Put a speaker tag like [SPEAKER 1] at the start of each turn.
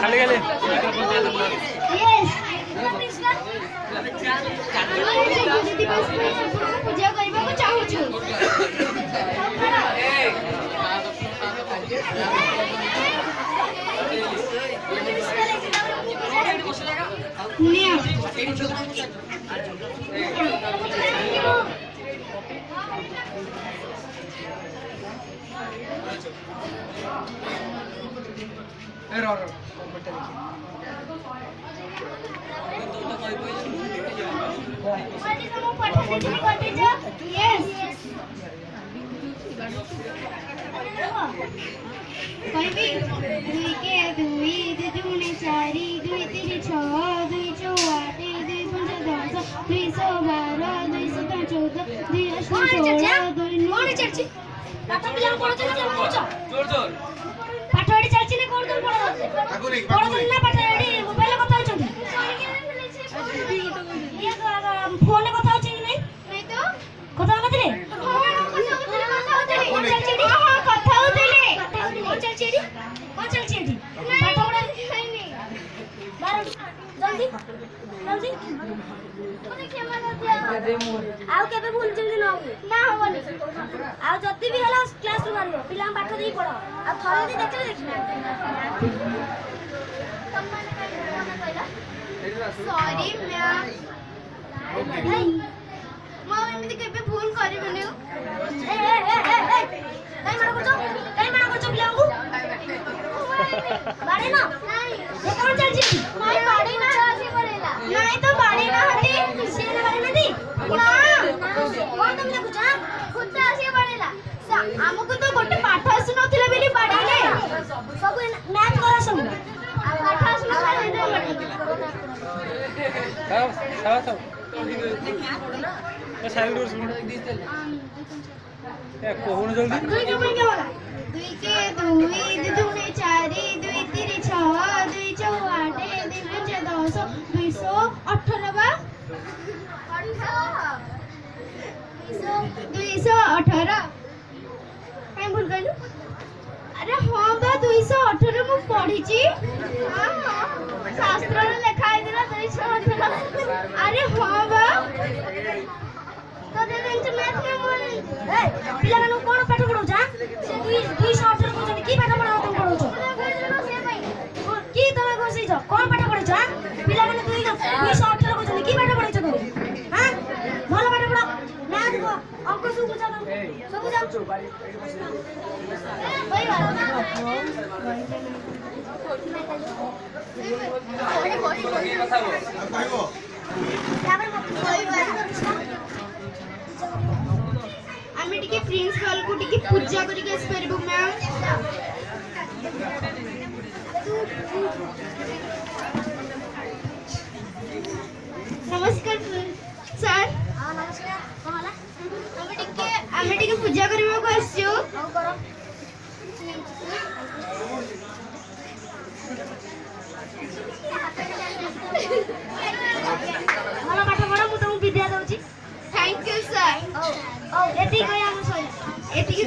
[SPEAKER 1] खाली गले
[SPEAKER 2] पूजा करबा को चाहू छु
[SPEAKER 3] आउ केबे भूल जल्दी न होई ना होबनी आउ जति भी हला क्लास रू मारियो पिला पाठ देई पढो आ थरे दी देखले देखना सम्मान कहला
[SPEAKER 2] सॉरी मैम मो एमिति केबे भूल करिबनी
[SPEAKER 3] ए काई मारा करछो पिला को बाड़े ना नहीं ये कोन चल छी
[SPEAKER 2] माय बाड़ी ना आसी पड़ेला नहीं तो बाड़ी ना हटी
[SPEAKER 3] से ना बाड़े नदी
[SPEAKER 2] ना
[SPEAKER 3] कोन तुम लागु छ
[SPEAKER 2] खुद आसी पड़ेला हमको तो गोटे पाठ आसी नथिले बेली बाड़ाले
[SPEAKER 3] सब मैथ करा सब
[SPEAKER 2] पाठ आसी नथिले
[SPEAKER 1] सब ए साइड डोर सुन ए कोहुन जल्दी
[SPEAKER 2] दुई के बोल के बोला दुई के दुई दुने चारि दुई तीन छह दुई चौ आठ दुई पंच 10 218 बा 218 काई भूल गइलु अरे हां बा 218 मु पढी छी शास्त्र रे लिखा है दिला 218 अरे हां बा तो दे दिन मैथ में बोल
[SPEAKER 3] ए पिला मानु कोन पाठ पढौ छ से 218 को जने की पाठ पढौ तुम पढौ छ की तमे कोसी छ कोन पाठ पढौ छ पिला माने 218 को जने की पाठ पढौ छ तुम हां भलो पाठ पढौ मैथ को अंक सब बुझा सब बुझा
[SPEAKER 2] वही आमे टिके प्रिंसिपल को टिके पूजा करी के परबो मैम नमस्कार सर
[SPEAKER 3] हां नमस्कार कोहला
[SPEAKER 2] आमे टिके पूजा करबो को आछियो
[SPEAKER 3] हां करो भलो पाठ पढो मु तुम विद्या दउची
[SPEAKER 2] थैंक यू सर
[SPEAKER 3] ओ एती कया हम सोई
[SPEAKER 2] एतिके